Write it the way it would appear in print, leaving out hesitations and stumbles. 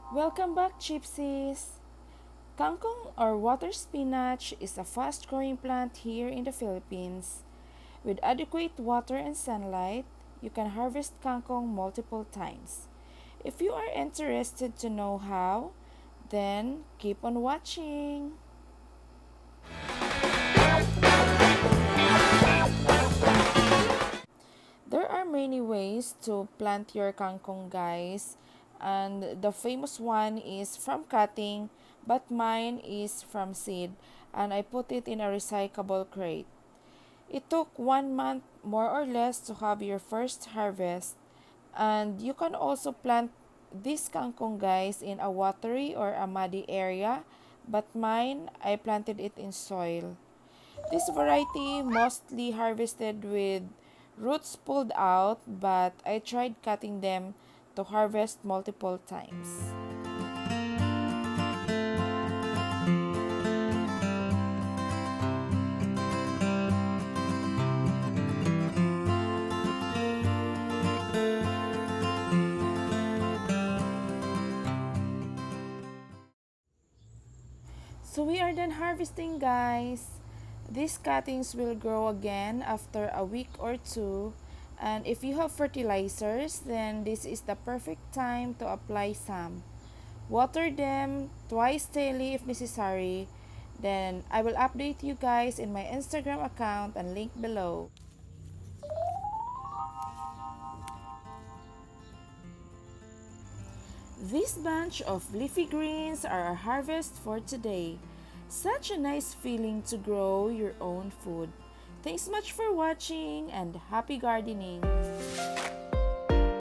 Welcome back, Gypsies! Kangkong or water spinach is a fast growing plant here in the Philippines. With adequate water and sunlight, you can harvest kangkong multiple times. If you are interested to know how, then keep on watching. There are many ways to plant your kangkong, guys, and the famous one is from cutting, but mine is from seed, and I put it in a recyclable crate. It took 1 month more or less to have your first harvest, and you can also plant this kangkong, guys, in a watery or a muddy area, but mine I planted it in soil. This variety mostly harvested with roots pulled out, but I tried cutting them to harvest multiple times. So we are done harvesting, guys. These cuttings will grow again after a week or two. And if you have fertilizers, then this is the perfect time to apply some. Water them twice daily if necessary. Then I will update you guys in my Instagram account and link below. This bunch of leafy greens are our harvest for today. Such a nice feeling to grow your own food. Thanks much for watching and happy gardening!